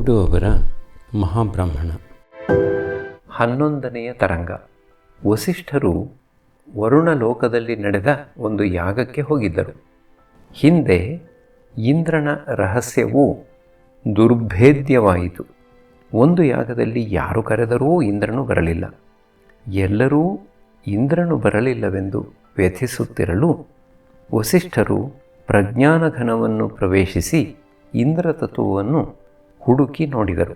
ಗುಡ್ಡು ಅವರ ಮಹಾಬ್ರಾಹ್ಮಣ. 11ನೆಯ ತರಂಗ. ವಸಿಷ್ಠರು ವರುಣ ಲೋಕದಲ್ಲಿ ನಡೆದ ಒಂದು ಯಾಗಕ್ಕೆ ಹೋಗಿದ್ದರು. ಹಿಂದೆ ಇಂದ್ರನ ರಹಸ್ಯವು ದುರ್ಭೇದ್ಯವಾಯಿತು. ಒಂದು ಯಾಗದಲ್ಲಿ ಯಾರು ಕರೆದರೂ ಇಂದ್ರನು ಬರಲಿಲ್ಲ. ಎಲ್ಲರೂ ಇಂದ್ರನು ಬರಲಿಲ್ಲವೆಂದು ವ್ಯಥಿಸುತ್ತಿರಲು ವಸಿಷ್ಠರು ಪ್ರಜ್ಞಾನಘನವನ್ನು ಪ್ರವೇಶಿಸಿ ಇಂದ್ರತತ್ವವನ್ನು ಹುಡುಕಿ ನೋಡಿದರು.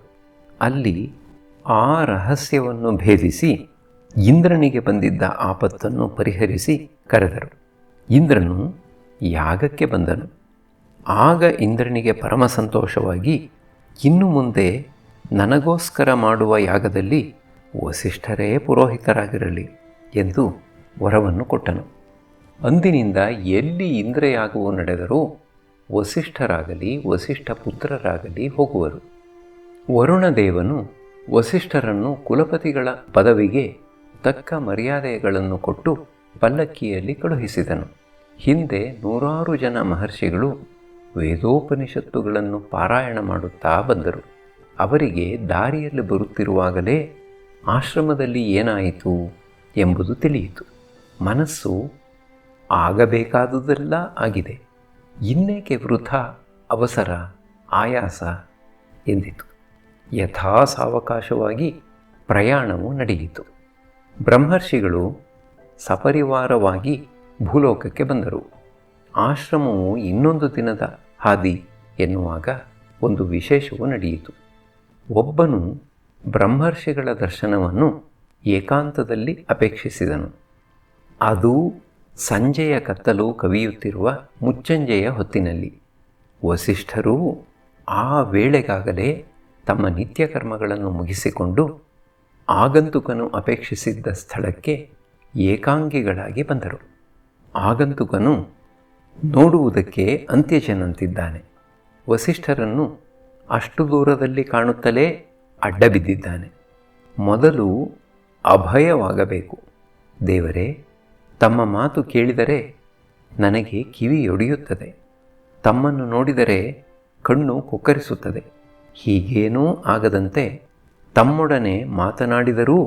ಅಲ್ಲಿ ಆ ರಹಸ್ಯವನ್ನು ಭೇದಿಸಿ ಇಂದ್ರನಿಗೆ ಬಂದಿದ್ದ ಆಪತ್ತನ್ನು ಪರಿಹರಿಸಿ ಕರೆದರು. ಇಂದ್ರನು ಯಾಗಕ್ಕೆ ಬಂದನು. ಆಗ ಇಂದ್ರನಿಗೆ ಪರಮ ಸಂತೋಷವಾಗಿ, ಇನ್ನು ಮುಂದೆ ನನಗೋಸ್ಕರ ಮಾಡುವ ಯಾಗದಲ್ಲಿ ವಸಿಷ್ಠರೇ ಪುರೋಹಿತರಾಗಿರಲಿ ಎಂದು ವರವನ್ನು ಕೊಟ್ಟನು. ಅಂದಿನಿಂದ ಎಲ್ಲಿ ಇಂದ್ರಯಾಗವು ನಡೆದರೂ ವಸಿಷ್ಠರಾಗಲಿ ವಸಿಷ್ಠ ಪುತ್ರರಾಗಲಿ ಹೋಗುವರು. ವರುಣದೇವನು ವಸಿಷ್ಠರನ್ನು ಕುಲಪತಿಗಳ ಪದವಿಗೆ ತಕ್ಕ ಮರ್ಯಾದೆಗಳನ್ನು ಕೊಟ್ಟು ಪಲ್ಲಕ್ಕಿಯಲ್ಲಿ ಕಳುಹಿಸಿದನು. ಹಿಂದೆ 100 ಜನ ಮಹರ್ಷಿಗಳು ವೇದೋಪನಿಷತ್ತುಗಳನ್ನು ಪಾರಾಯಣ ಮಾಡುತ್ತಾ ಬಂದರು. ಅವರಿಗೆ ದಾರಿಯಲ್ಲಿ ಬರುತ್ತಿರುವಾಗಲೇ ಆಶ್ರಮದಲ್ಲಿ ಏನಾಯಿತು ಎಂಬುದು ತಿಳಿಯಿತು. ಮನಸ್ಸು ಆಗಬೇಕಾದುದೆಲ್ಲ ಆಗಿದೆ, ಇನ್ನೇಕೆ ವೃಥಾ ಅವಸರ ಆಯಾಸ ಎಂದಿತು. ಯಥಾ ಸಾವಕಾಶವಾಗಿ ಪ್ರಯಾಣವು ನಡೆಯಿತು. ಬ್ರಹ್ಮರ್ಷಿಗಳು ಸಪರಿವಾರವಾಗಿ ಭೂಲೋಕಕ್ಕೆ ಬಂದರು. ಆಶ್ರಮವು ಇನ್ನೊಂದು ದಿನದ ಹಾದಿ ಎನ್ನುವಾಗ ಒಂದು ವಿಶೇಷವು ನಡೆಯಿತು. ಒಬ್ಬನು ಬ್ರಹ್ಮರ್ಷಿಗಳ ದರ್ಶನವನ್ನು ಏಕಾಂತದಲ್ಲಿ ಅಪೇಕ್ಷಿಸಿದನು. ಅದು ಸಂಜೆಯ ಕತ್ತಲು ಕವಿಯುತ್ತಿರುವ ಮುಚ್ಚಂಜೆಯ ಹೊತ್ತಿನಲ್ಲಿ. ವಸಿಷ್ಠರು ಆ ವೇಳೆಗಾಗಲೇ ತಮ್ಮ ನಿತ್ಯ ಕರ್ಮಗಳನ್ನು ಮುಗಿಸಿಕೊಂಡು ಆಗಂತುಕನು ಅಪೇಕ್ಷಿಸಿದ್ದ ಸ್ಥಳಕ್ಕೆ ಏಕಾಂಗಿಗಳಾಗಿ ಬಂದರು. ಆಗಂತುಕನು ನೋಡುವುದಕ್ಕೆ ಅಂತ್ಯಜನಂತಿದ್ದಾನೆ. ವಸಿಷ್ಠರನ್ನು ಅಷ್ಟು ದೂರದಲ್ಲಿ ಕಾಣುತ್ತಲೇ ಅಡ್ಡ ಬಿದ್ದಿದ್ದಾನೆ. ಮೊದಲು ಅಭಯವಾಗಬೇಕು. ದೇವರೇ, ತಮ್ಮ ಮಾತು ಕೇಳಿದರೆ ನನಗೆ ಕಿವಿಯೊಡೆಯುತ್ತದೆ, ತಮ್ಮನ್ನು ನೋಡಿದರೆ ಕಣ್ಣು ಕೊಕ್ಕರಿಸುತ್ತದೆ. ಹೀಗೇನೂ ಆಗದಂತೆ ತಮ್ಮೊಡನೆ ಮಾತನಾಡಿದರೂ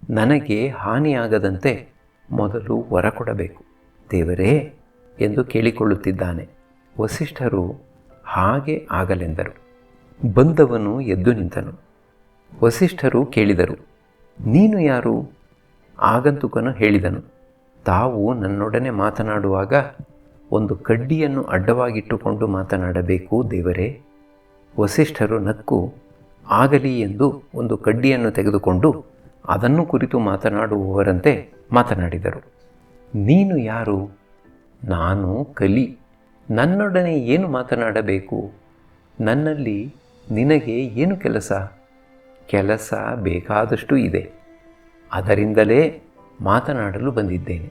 ನನಗೆ ಹಾನಿಯಾಗದಂತೆ ಮೊದಲು ವರ ಕೊಡಬೇಕು ದೇವರೇ ಎಂದು ಕೇಳಿಕೊಳ್ಳುತ್ತಿದ್ದಾನೆ. ವಸಿಷ್ಠರು ಹಾಗೆ ಆಗಲೆಂದರು. ಬಂದವನು ಎದ್ದು ನಿಂತನು. ವಸಿಷ್ಠರು ಕೇಳಿದರು, ನೀನು ಯಾರು? ಆಗಂತುಕನು ಹೇಳಿದನು, ತಾವು ನನ್ನೊಡನೆ ಮಾತನಾಡುವಾಗ ಒಂದು ಕಡ್ಡಿಯನ್ನು ಅಡ್ಡವಾಗಿಟ್ಟುಕೊಂಡು ಮಾತನಾಡಬೇಕು ದೇವರೇ. ವಸಿಷ್ಠರು ನಕ್ಕು, ಆಗಲಿ ಎಂದು ಒಂದು ಕಡ್ಡಿಯನ್ನು ತೆಗೆದುಕೊಂಡು ಅದನ್ನು ಕುರಿತು ಮಾತನಾಡುವವರಂತೆ ಮಾತನಾಡಿದರು. ನೀನು ಯಾರು? ನಾನು ಕಲಿ. ನನ್ನೊಡನೆ ಏನು ಮಾತನಾಡಬೇಕು? ನನ್ನಲ್ಲಿ ನಿನಗೆ ಏನು ಕೆಲಸ? ಕೆಲಸ ಬೇಕಾದಷ್ಟು ಇದೆ, ಅದರಿಂದಲೇ ಮಾತನಾಡಲು ಬಂದಿದ್ದೇನೆ.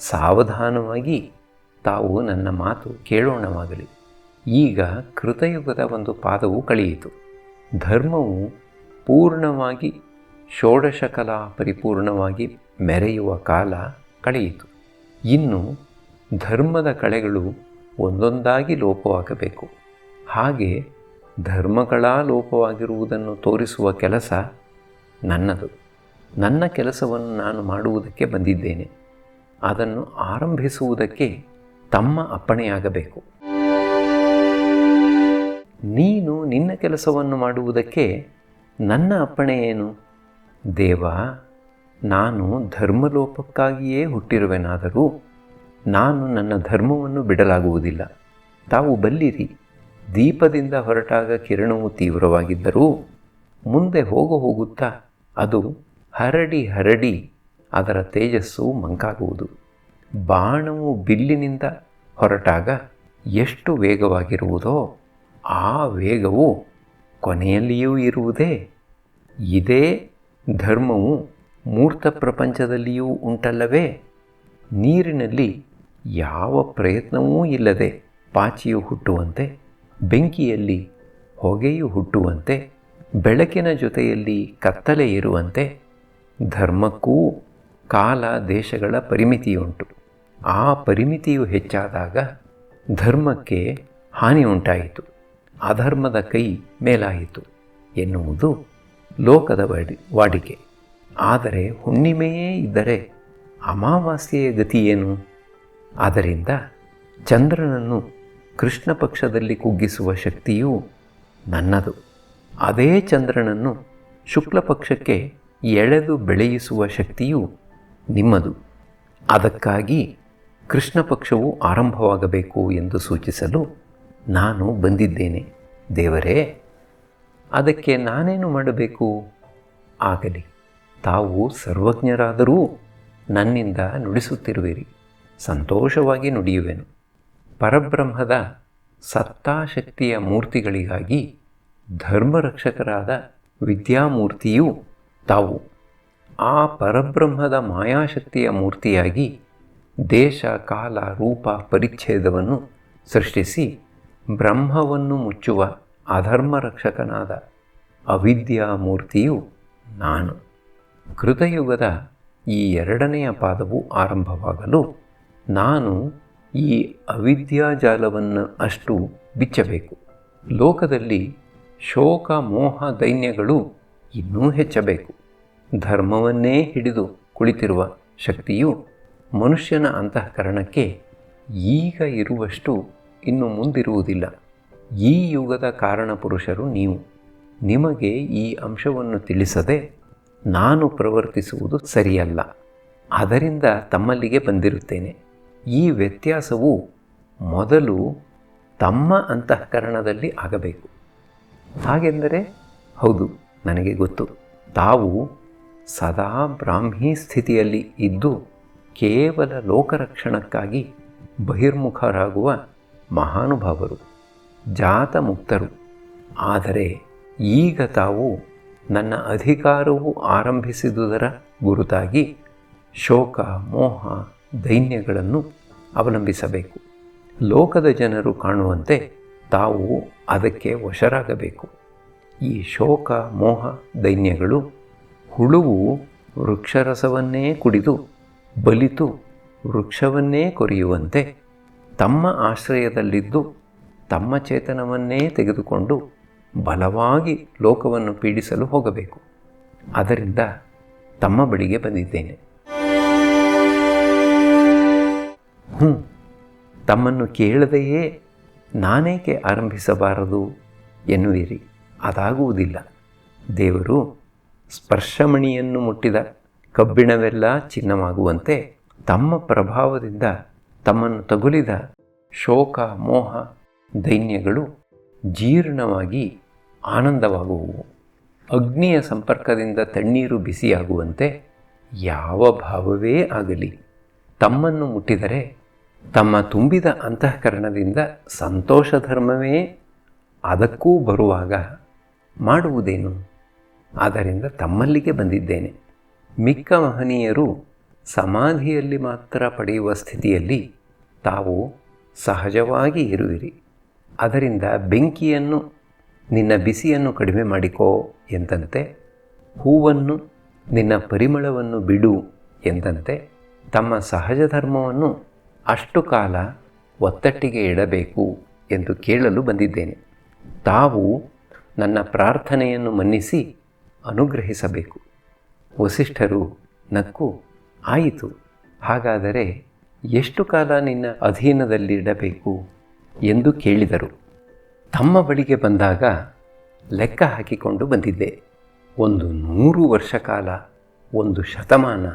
ಸಾವಧಾನವಾಗಿ ತಾವು ನನ್ನ ಮಾತು ಕೇಳೋಣವಾಗಲಿ. ಈಗ ಕೃತಯುಗದ ಒಂದು ಪಾದವು ಕಳೆಯಿತು. ಧರ್ಮವು ಪೂರ್ಣವಾಗಿ ಷೋಡಶಕಲಾ ಪರಿಪೂರ್ಣವಾಗಿ ಮೆರೆಯುವ ಕಾಲ ಕಳೆಯಿತು. ಇನ್ನು ಧರ್ಮದ ಕಳೆಗಳು ಒಂದೊಂದಾಗಿ ಲೋಪವಾಗಬೇಕು. ಹಾಗೆ ಧರ್ಮಗಳ ಲೋಪವಾಗಿರುವುದನ್ನು ತೋರಿಸುವ ಕೆಲಸ ನನ್ನದು. ನನ್ನ ಕೆಲಸವನ್ನು ನಾನು ಮಾಡುವುದಕ್ಕೆ ಬಂದಿದ್ದೇನೆ. ಅದನ್ನು ಆರಂಭಿಸುವುದಕ್ಕೆ ತಮ್ಮ ಅಪ್ಪಣೆಯಾಗಬೇಕು. ನೀನು ನಿನ್ನ ಕೆಲಸವನ್ನು ಮಾಡುವುದಕ್ಕೆ ನನ್ನ ಅಪ್ಪಣೆ ಏನು? ದೇವ, ನಾನು ಧರ್ಮಲೋಪಕ್ಕಾಗಿಯೇ ಹುಟ್ಟಿರುವೆನಾದರೂ ನಾನು ನನ್ನ ಧರ್ಮವನ್ನು ಬಿಡಲಾಗುವುದಿಲ್ಲ. ತಾವು ಬಲ್ಲಿರಿ, ದೀಪದಿಂದ ಹೊರಟಾಗ ಕಿರಣವು ತೀವ್ರವಾಗಿದ್ದರೂ ಮುಂದೆ ಹೋಗುತ್ತಾ ಅದು ಹರಡಿ ಹರಡಿ ಅದರ ತೇಜಸ್ಸು ಮಂಕಾಗುವುದು. ಬಾಣವು ಬಿಲ್ಲಿನಿಂದ ಹೊರಟಾಗ ಎಷ್ಟು ವೇಗವಾಗಿರುವುದೋ ಆ ವೇಗವು ಕೊನೆಯಲ್ಲಿಯೂ ಇರುವುದೇ. ಇದೇ ಧರ್ಮವು ಮೂರ್ತ ಪ್ರಪಂಚದಲ್ಲಿಯೂ ಉಂಟಲ್ಲವೇ? ನೀರಿನಲ್ಲಿ ಯಾವ ಪ್ರಯತ್ನವೂ ಇಲ್ಲದೆ ಪಾಚಿಯು ಹುಟ್ಟುವಂತೆ, ಬೆಂಕಿಯಲ್ಲಿ ಹೊಗೆಯು ಹುಟ್ಟುವಂತೆ, ಬೆಳಕಿನ ಜೊತೆಯಲ್ಲಿ ಕತ್ತಲೆ ಇರುವಂತೆ ಧರ್ಮಕ್ಕೂ ಕಾಲ ದೇಶಗಳ ಪರಿಮಿತಿಯುಂಟು. ಆ ಪರಿಮಿತಿಯು ಹೆಚ್ಚಾದಾಗ ಧರ್ಮಕ್ಕೆ ಹಾನಿ ಉಂಟಾಯಿತು. ಅಧರ್ಮದ ಕೈ ಮೇಲಾಯಿತು ಎನ್ನುವುದು ಲೋಕದ ವಾಡಿಕೆ. ಆದರೆ ಹುಣ್ಣಿಮೆಯೇ ಇದ್ದರೆ ಅಮಾವಾಸ್ಯೆಯ ಗತಿಯೇನು? ಆದ್ದರಿಂದ ಚಂದ್ರನನ್ನು ಕೃಷ್ಣ ಪಕ್ಷದಲ್ಲಿ ಕುಗ್ಗಿಸುವ ಶಕ್ತಿಯೂ ನನ್ನದು. ಅದೇ ಚಂದ್ರನನ್ನು ಶುಕ್ಲ ಪಕ್ಷಕ್ಕೆ ಎಳೆದು ಬೆಳೆಯಿಸುವ ಶಕ್ತಿಯೂ ನಿಮ್ಮದು. ಅದಕ್ಕಾಗಿ ಕೃಷ್ಣ ಪಕ್ಷವು ಆರಂಭವಾಗಬೇಕು ಎಂದು ಸೂಚಿಸಲು ನಾನು ಬಂದಿದ್ದೇನೆ. ದೇವರೇ, ಅದಕ್ಕೆ ನಾನೇನು ಮಾಡಬೇಕು? ಆಗಲಿ, ತಾವು ಸರ್ವಜ್ಞರಾದರೂ ನನ್ನಿಂದ ನುಡಿಸುತ್ತಿರುವಿರಿ. ಸಂತೋಷವಾಗಿ ನುಡಿಯುವೆನು. ಪರಬ್ರಹ್ಮದ ಸತ್ತಾಶಕ್ತಿಯ ಮೂರ್ತಿಗಳಿಗಾಗಿ ಧರ್ಮರಕ್ಷಕರಾದ ವಿದ್ಯಾಮೂರ್ತಿಯೂ ತಾವು. ಆ ಪರಬ್ರಹ್ಮದ ಮಾಯಾಶಕ್ತಿಯ ಮೂರ್ತಿಯಾಗಿ ದೇಶ, ಕಾಲ, ರೂಪ, ಪರಿಚ್ಛೇದವನ್ನು ಸೃಷ್ಟಿಸಿ ಬ್ರಹ್ಮವನ್ನು ಮುಚ್ಚುವ ಅಧರ್ಮರಕ್ಷಕನಾದ ಅವಿದ್ಯಾಮೂರ್ತಿಯು ನಾನು. ಕೃತಯುಗದ ಈ ಎರಡನೆಯ ಪಾದವು ಆರಂಭವಾಗಲು ನಾನು ಈ ಅವಿದ್ಯಾಜಾಲವನ್ನು ಅಷ್ಟು ಬಿಚ್ಚಬೇಕು. ಲೋಕದಲ್ಲಿ ಶೋಕ, ಮೋಹ, ದೈನ್ಯಗಳು ಇನ್ನೂ ಹೆಚ್ಚಬೇಕು. ಧರ್ಮವನ್ನೇ ಹಿಡಿದು ಕುಳಿತಿರುವ ಶಕ್ತಿಯು ಮನುಷ್ಯನ ಅಂತಃಕರಣಕ್ಕೆ ಈಗ ಇರುವಷ್ಟು ಇನ್ನು ಮುಂದಿರುವುದಿಲ್ಲ. ಈ ಯುಗದ ಕಾರಣಪುರುಷರು ನೀವು. ನಿಮಗೆ ಈ ಅಂಶವನ್ನು ತಿಳಿಸದೆ ನಾನು ಪ್ರವರ್ತಿಸುವುದು ಸರಿಯಲ್ಲ. ಅದರಿಂದ ತಮ್ಮಲ್ಲಿಗೆ ಬಂದಿರುತ್ತೇನೆ. ಈ ವ್ಯತ್ಯಾಸವು ಮೊದಲು ತಮ್ಮ ಅಂತಃಕರಣದಲ್ಲಿ ಆಗಬೇಕು. ಹಾಗೆಂದರೆ ಹೌದು, ನನಗೆ ಗೊತ್ತು. ತಾವು ಸದಾ ಬ್ರಾಹ್ಮೀ ಸ್ಥಿತಿಯಲ್ಲಿ ಇದ್ದು ಕೇವಲ ಲೋಕರಕ್ಷಣಕ್ಕಾಗಿ ಬಹಿರ್ಮುಖರಾಗುವ ಮಹಾನುಭಾವರು, ಜಾತ ಮುಕ್ತರು. ಆದರೆ ಈಗ ತಾವು ನನ್ನ ಅಧಿಕಾರವು ಆರಂಭಿಸಿದುದರ ಗುರುತಾಗಿ ಶೋಕ, ಮೋಹ, ದೈನ್ಯಗಳನ್ನು ಅವಲಂಬಿಸಬೇಕು. ಲೋಕದ ಜನರು ಕಾಣುವಂತೆ ತಾವು ಅದಕ್ಕೆ ವಶರಾಗಬೇಕು. ಈ ಶೋಕ, ಮೋಹ, ದೈನ್ಯಗಳು ಹುಳುವು ವೃಕ್ಷರಸವನ್ನೇ ಕುಡಿದು ಬಲಿತು ವೃಕ್ಷವನ್ನೇ ಕೊರೆಯುವಂತೆ ತಮ್ಮ ಆಶ್ರಯದಲ್ಲಿದ್ದು ತಮ್ಮ ಚೇತನವನ್ನೇ ತೆಗೆದುಕೊಂಡು ಬಲವಾಗಿ ಲೋಕವನ್ನು ಪೀಡಿಸಲು ಹೋಗಬೇಕು. ಅದರಿಂದ ತಮ್ಮ ಬಳಿಗೆ ಬಂದಿದ್ದೇನೆ. ತಮ್ಮನ್ನು ಕೇಳದೆಯೇ ನಾನೇಕೆ ಆರಂಭಿಸಬಾರದು ಎನ್ನುವಿರಿ. ಅದಾಗುವುದಿಲ್ಲ. ದೇವರು ಸ್ಪರ್ಶಮಣಿಯನ್ನು ಮುಟ್ಟಿದ ಕಬ್ಬಿಣವೆಲ್ಲ ಚಿನ್ನವಾಗುವಂತೆ ತಮ್ಮ ಪ್ರಭಾವದಿಂದ ತಮ್ಮನ್ನು ತಗುಲಿದ ಶೋಕ, ಮೋಹ, ದೈನ್ಯಗಳು ಜೀರ್ಣವಾಗಿ ಆನಂದವಾಗುವು. ಅಗ್ನಿಯ ಸಂಪರ್ಕದಿಂದ ತಣ್ಣೀರು ಬಿಸಿಯಾಗುವಂತೆ ಯಾವ ಭಾವವೇ ಆಗಲಿ ತಮ್ಮನ್ನು ಮುಟ್ಟಿದರೆ ತಮ್ಮ ತುಂಬಿದ ಅಂತಃಕರಣದಿಂದ ಸಂತೋಷ ಧರ್ಮವೇ ಅದಕ್ಕೂ ಬರುವಾಗ ಮಾಡುವುದೇನು? ಆದ್ದರಿಂದ ತಮ್ಮಲ್ಲಿಗೆ ಬಂದಿದ್ದೇನೆ. ಮಿಕ್ಕ ಮಹನೀಯರು ಸಮಾಧಿಯಲ್ಲಿ ಮಾತ್ರ ಪಡೆಯುವ ಸ್ಥಿತಿಯಲ್ಲಿ ತಾವು ಸಹಜವಾಗಿ ಇರುವಿರಿ. ಅದರಿಂದ ಬೆಂಕಿಯನ್ನು ನಿನ್ನ ಬಿಸಿಯನ್ನು ಕಡಿಮೆ ಮಾಡಿಕೋ ಎಂದಂತೆ, ಹೂವನ್ನು ನಿನ್ನ ಪರಿಮಳವನ್ನು ಬಿಡು ಎಂದಂತೆ ತಮ್ಮ ಸಹಜ ಧರ್ಮವನ್ನು ಅಷ್ಟು ಕಾಲ ಒತ್ತಟ್ಟಿಗೆ ಇಡಬೇಕು ಎಂದು ಕೇಳಲು ಬಂದಿದ್ದೇನೆ. ತಾವು ನನ್ನ ಪ್ರಾರ್ಥನೆಯನ್ನು ಮನ್ನಿಸಿ ಅನುಗ್ರಹಿಸಬೇಕು. ವಸಿಷ್ಠರು ನಕ್ಕು, ಆಯಿತು, ಹಾಗಾದರೆ ಎಷ್ಟು ಕಾಲ ನಿನ್ನ ಅಧೀನದಲ್ಲಿಡಬೇಕು ಎಂದು ಕೇಳಿದರು. ತಮ್ಮ ಬಳಿಗೆ ಬಂದಾಗ ಲೆಕ್ಕ ಹಾಕಿಕೊಂಡು ಬಂದಿದ್ದೆ. 100 ವರ್ಷ ಕಾಲ, 1 ಶತಮಾನ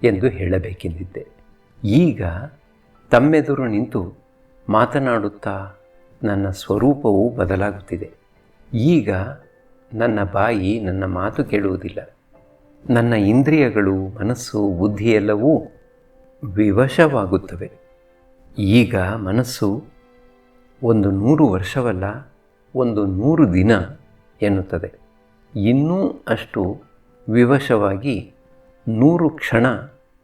ಎಂದು ಹೇಳಬೇಕೆಂದಿದ್ದೆ. ಈಗ ತಮ್ಮೆದುರು ನಿಂತು ಮಾತನಾಡುತ್ತಾ ನನ್ನ ಸ್ವರೂಪವು ಬದಲಾಗುತ್ತಿದೆ. ಈಗ ನನ್ನ ಬಾಯಿ ನನ್ನ ಮಾತು ಕೇಳುವುದಿಲ್ಲ. ನನ್ನ ಇಂದ್ರಿಯಗಳು, ಮನಸ್ಸು, ಬುದ್ಧಿಯೆಲ್ಲವೂ ವಿವಶವಾಗುತ್ತವೆ. ಈಗ ಮನಸ್ಸು 100 ವರ್ಷವಲ್ಲ, 100 ದಿನ ಎನ್ನುತ್ತದೆ. ಇನ್ನೂ ಅಷ್ಟು ವಿವಶವಾಗಿ 100 ಕ್ಷಣ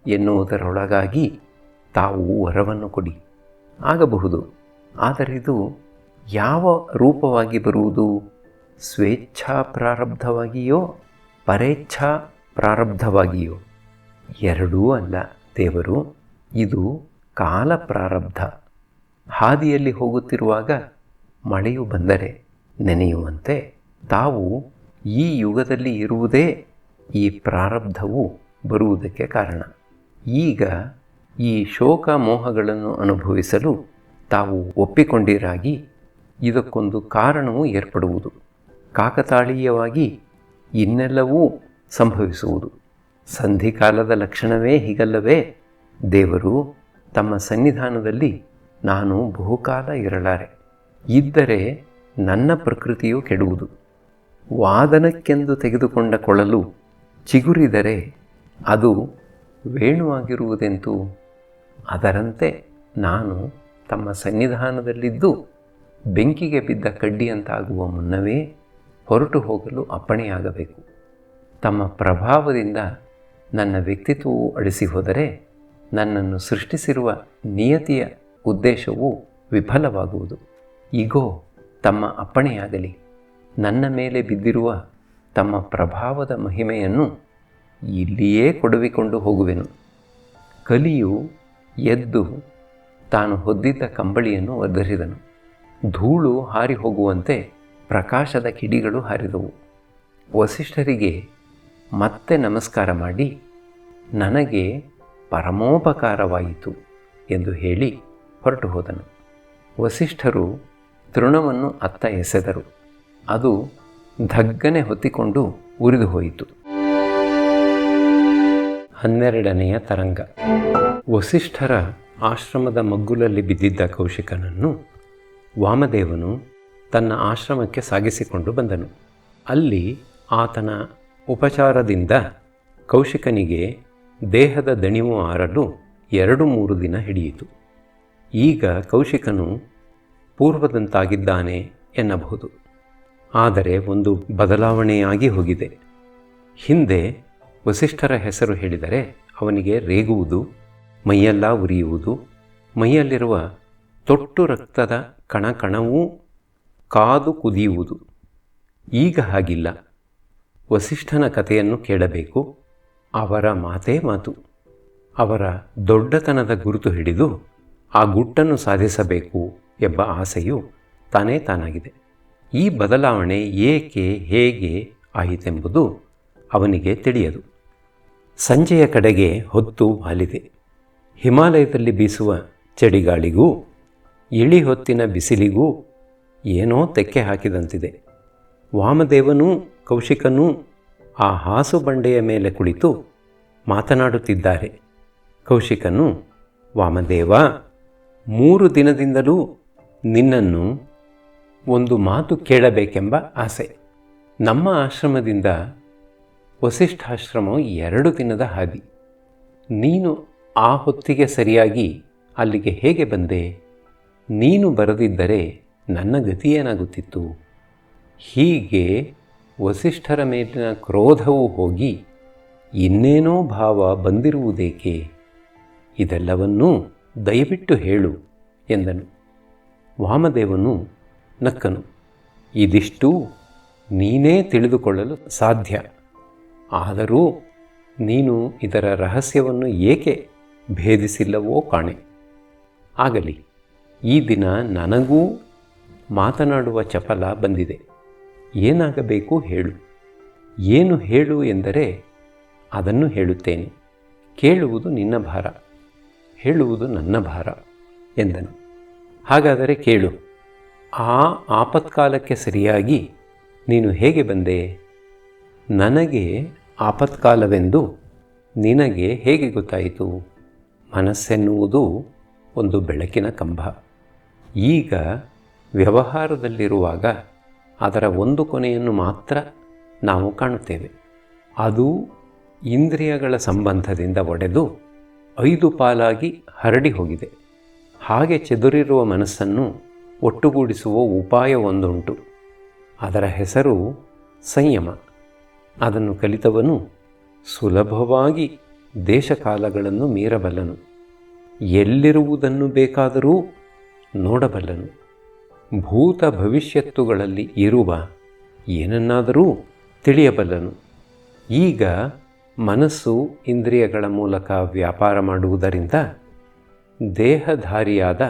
ಎನ್ನುವುದರೊಳಗಾಗಿ ತಾವು ವರವನ್ನು ಕೊಡಿ. ಆಗಬಹುದು. ಆದರಿದು ಯಾವ ರೂಪವಾಗಿ ಬರುವುದು? ಸ್ವೇಚ್ಛಾ ಪ್ರಾರಬ್ಧವಾಗಿಯೋ ಪರೇಚ್ಛಾ ಪ್ರಾರಬ್ಧವಾಗಿಯೋ? ಎರಡೂ ಅಲ್ಲ ದೇವರು. ಇದು ಕಾಲ ಪ್ರಾರಬ್ಧ. ಹಾದಿಯಲ್ಲಿ ಹೋಗುತ್ತಿರುವಾಗ ಮಳೆಯು ಬಂದರೆ ನೆನೆಯುವಂತೆ ತಾವು ಈ ಯುಗದಲ್ಲಿ ಇರುವುದೇ ಈ ಪ್ರಾರಬ್ಧವು ಬರುವುದಕ್ಕೆ ಕಾರಣ. ಈಗ ಈ ಶೋಕ ಮೋಹಗಳನ್ನು ಅನುಭವಿಸಲು ತಾವು ಒಪ್ಪಿಕೊಂಡಿರಾಗಿ ಇದಕ್ಕೊಂದು ಕಾರಣವೂ ಏರ್ಪಡುವುದು. ಕಾಕತಾಳೀಯವಾಗಿ ಇನ್ನೆಲ್ಲವೂ ಸಂಭವಿಸುವುದು. ಸಂಧಿಕಾಲದ ಲಕ್ಷಣವೇ ಹೀಗಲ್ಲವೇ? ದೇವರು ತಮ್ಮ ಸನ್ನಿಧಾನದಲ್ಲಿ ನಾನು ಬಹುಕಾಲ ಇರಲಾರೆ, ಇದ್ದರೆ ನನ್ನ ಪ್ರಕೃತಿಯು ಕೆಡುವುದು. ವಾದನಕ್ಕೆಂದು ತೆಗೆದುಕೊಂಡ ಕೊಳಲು ಚಿಗುರಿದರೆ ಅದು ವೇಣುವಾಗಿರುವುದೆಂತೂ? ಅದರಂತೆ ನಾನು ತಮ್ಮ ಸನ್ನಿಧಾನದಲ್ಲಿದ್ದು ಬೆಂಕಿಗೆ ಬಿದ್ದ ಕಡ್ಡಿಯಂತಾಗುವ ಮುನ್ನವೇ ಹೊರಟು ಹೋಗಲು ಅಪ್ಪಣೆಯಾಗಬೇಕು. ತಮ್ಮ ಪ್ರಭಾವದಿಂದ ನನ್ನ ವ್ಯಕ್ತಿತ್ವವು ಅಳಿಸಿ ಹೋದರೆ ನನ್ನನ್ನು ಸೃಷ್ಟಿಸಿರುವ ನಿಯತಿಯ ಉದ್ದೇಶವು ವಿಫಲವಾಗುವುದು. ಈಗೋ ತಮ್ಮ ಅಪ್ಪಣೆಯಾಗಲಿ. ನನ್ನ ಮೇಲೆ ಬಿದ್ದಿರುವ ತಮ್ಮ ಪ್ರಭಾವದ ಮಹಿಮೆಯನ್ನು ಇಲ್ಲಿಯೇ ಕೊಡವಿಕೊಂಡು ಹೋಗುವೆನು. ಕಲಿಯು ಎದ್ದು ತಾನು ಹೊದ್ದಿದ್ದ ಕಂಬಳಿಯನ್ನು ಒದರಿದನು. ಧೂಳು ಹಾರಿ ಹೋಗುವಂತೆ ಪ್ರಕಾಶದ ಕಿಡಿಗಳು ಹಾರಿದವು. ವಸಿಷ್ಠರಿಗೆ ಮತ್ತೆ ನಮಸ್ಕಾರ ಮಾಡಿ ನನಗೆ ಪರಮೋಪಕಾರವಾಯಿತು ಎಂದು ಹೇಳಿ ಹೊರಟು ಹೋದನು. ವಸಿಷ್ಠರು ತೃಣವನ್ನು ಅತ್ತ ಎಸೆದರು. ಅದು ಧಗ್ಗನೆ ಹೊತ್ತಿಕೊಂಡು ಉರಿದು ಹೋಯಿತು. 12ನೆಯ ತರಂಗ. ವಸಿಷ್ಠರ ಆಶ್ರಮದ ಮಗ್ಗುಲಲ್ಲಿ ಬಿದ್ದಿದ್ದ ಕೌಶಿಕನನ್ನು ವಾಮದೇವನು ತನ್ನ ಆಶ್ರಮಕ್ಕೆ ಸಾಗಿಸಿಕೊಂಡು ಬಂದನು. ಅಲ್ಲಿ ಆತನ ಉಪಚಾರದಿಂದ ಕೌಶಿಕನಿಗೆ ದೇಹದ ದಣಿವು ಆರಲು 2-3 ದಿನ ಹಿಡಿಯಿತು. ಈಗ ಕೌಶಿಕನು ಪೂರ್ವದಂತಾಗಿದ್ದಾನೆ ಎನ್ನಬಹುದು. ಆದರೆ ಒಂದು ಬದಲಾವಣೆಯಾಗಿ ಹೋಗಿದೆ. ಹಿಂದೆ ವಸಿಷ್ಠರ ಹೆಸರು ಹೇಳಿದರೆ ಅವನಿಗೆ ರೇಗುವುದು, ಮೈಯೆಲ್ಲ ಉರಿಯುವುದು, ಮೈಯಲ್ಲಿರುವ ತೊಟ್ಟು ರಕ್ತದ ಕಣಕಣವೂ ಕಾದು ಕುದಿಯುವುದು. ಈಗ ಹಾಗಿಲ್ಲ. ವಸಿಷ್ಠನ ಕಥೆಯನ್ನು ಕೇಳಬೇಕು. ಅವರ ಮಾತೇ ಮಾತು. ಅವರ ದೊಡ್ಡತನದ ಗುರುತು ಹಿಡಿದು ಆ ಗುಟ್ಟನ್ನು ಸಾಧಿಸಬೇಕು ಎಂಬ ಆಸೆಯು ತಾನೇ ತಾನಾಗಿದೆ. ಈ ಬದಲಾವಣೆ ಏಕೆ ಹೇಗೆ ಆಯಿತೆಂಬುದು ಅವನಿಗೆ ತಿಳಿಯದು. ಸಂಜೆಯ ಕಡೆಗೆ ಹೊತ್ತು ವಾಲಿದೆ. ಹಿಮಾಲಯದಲ್ಲಿ ಬೀಸುವ ಚಳಿಗಾಳಿಗೂ ಇಳಿ ಹೊತ್ತಿನ ಬಿಸಿಲಿಗೂ ಏನೋ ತೆಕ್ಕೆ ಹಾಕಿದಂತಿದೆ. ವಾಮದೇವನೂ ಕೌಶಿಕನೂ ಆ ಹಾಸು ಬಂಡೆಯ ಮೇಲೆ ಕುಳಿತು ಮಾತನಾಡುತ್ತಿದ್ದಾರೆ. ಕೌಶಿಕನು, ವಾಮದೇವ, 3 ದಿನದಿಂದಲೂ ನಿನ್ನನ್ನು ಒಂದು ಮಾತು ಕೇಳಬೇಕೆಂಬ ಆಸೆ. ನಮ್ಮ ಆಶ್ರಮದಿಂದ ವಸಿಷ್ಠಾಶ್ರಮವು 2 ದಿನದ ಹಾದಿ. ನೀನು ಆ ಹೊತ್ತಿಗೆ ಸರಿಯಾಗಿ ಅಲ್ಲಿಗೆ ಹೇಗೆ ಬಂದೆ? ನೀನು ಬರದಿದ್ದರೆ ನನ್ನ ಗತಿಯೇನಾಗುತ್ತಿತ್ತು? ಹೀಗೆ ವಸಿಷ್ಠರ ಮೇಲಿನ ಕ್ರೋಧವು ಹೋಗಿ ಇನ್ನೇನೋ ಭಾವ ಬಂದಿರುವುದೇಕೆ? ಇದೆಲ್ಲವನ್ನೂ ದಯವಿಟ್ಟು ಹೇಳು ಎಂದನು. ವಾಮದೇವನು ನಕ್ಕನು. ಇದಿಷ್ಟು ನೀನೇ ತಿಳಿದುಕೊಳ್ಳಲು ಸಾಧ್ಯ. ಆದರೂ ನೀನು ಇದರ ರಹಸ್ಯವನ್ನು ಏಕೆ ಭೇದಿಸಿಲ್ಲವೋ ಕಾಣೆ. ಆಗಲಿ, ಈ ದಿನ ನನಗೂ ಮಾತನಾಡುವ ಚಪಲ ಬಂದಿದೆ. ಏನಾಗಬೇಕು ಹೇಳು. ಏನು ಹೇಳು ಎಂದರೆ ಅದನ್ನು ಹೇಳುತ್ತೇನೆ. ಕೇಳುವುದು ನಿನ್ನ ಭಾರ, ಹೇಳುವುದು ನನ್ನ ಭಾರ ಎಂದನು. ಹಾಗಾದರೆ ಕೇಳು. ಆ ಆಪತ್ಕಾಲಕ್ಕೆ ಸರಿಯಾಗಿ ನೀನು ಹೇಗೆ ಬಂದೆ? ನನಗೆ ಆಪತ್ಕಾಲವೆಂದು ನಿನಗೆ ಹೇಗೆ ಗೊತ್ತಾಯಿತು? ಮನಸ್ಸೆನ್ನುವುದು ಒಂದು ಬೆಳಕಿನ ಕಂಬ. ಈಗ ವ್ಯವಹಾರದಲ್ಲಿರುವಾಗ ಅದರ ಒಂದು ಕೊನೆಯನ್ನು ಮಾತ್ರ ನಾವು ಕಾಣುತ್ತೇವೆ. ಅದು ಇಂದ್ರಿಯಗಳ ಸಂಬಂಧದಿಂದ ಒಡೆದು 5 ಪಾಲಾಗಿ ಹರಡಿ ಹೋಗಿದೆ. ಹಾಗೆ ಚದುರಿರುವ ಮನಸ್ಸನ್ನು ಒಟ್ಟುಗೂಡಿಸುವ ಉಪಾಯ ಒಂದುಂಟು. ಅದರ ಹೆಸರು ಸಂಯಮ. ಅದನ್ನು ಕಲಿತವನು ಸುಲಭವಾಗಿ ದೇಶಕಾಲಗಳನ್ನು ಮೀರಬಲ್ಲನು. ಎಲ್ಲಿರುವುದನ್ನು ಬೇಕಾದರೂ ನೋಡಬಲ್ಲನು. ಭೂತ ಭವಿಷ್ಯತ್ತುಗಳಲ್ಲಿ ಇರುವ ಏನನ್ನಾದರೂ ತಿಳಿಯಬಲ್ಲನು. ಈಗ ಮನಸ್ಸು ಇಂದ್ರಿಯಗಳ ಮೂಲಕ ವ್ಯಾಪಾರ ಮಾಡುವುದರಿಂದ ದೇಹಧಾರಿಯಾದ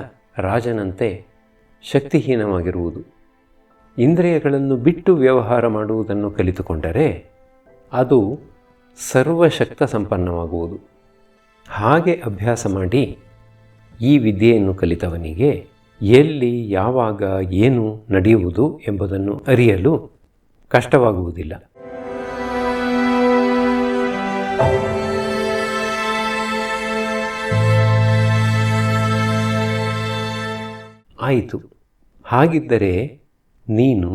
ರಾಜನಂತೆ ಶಕ್ತಿಹೀನವಾಗಿರುವುದು. ಇಂದ್ರಿಯಗಳನ್ನು ಬಿಟ್ಟು ವ್ಯವಹಾರ ಮಾಡುವುದನ್ನು ಕಲಿತುಕೊಂಡರೆ ಅದು ಸರ್ವಶಕ್ತ ಸಂಪನ್ನವಾಗುವುದು. ಹಾಗೆ ಅಭ್ಯಾಸ ಮಾಡಿ ಈ ವಿದ್ಯೆಯನ್ನು ಕಲಿತವನಿಗೆ ಎಲ್ಲಿ ಯಾವಾಗ ಏನು ನಡೆಯುವುದು ಎಂಬುದನ್ನು ಅರಿಯಲು ಕಷ್ಟವಾಗುವುದಿಲ್ಲ. ಆಯಿತು, ಹಾಗಿದ್ದರೆ ನೀನು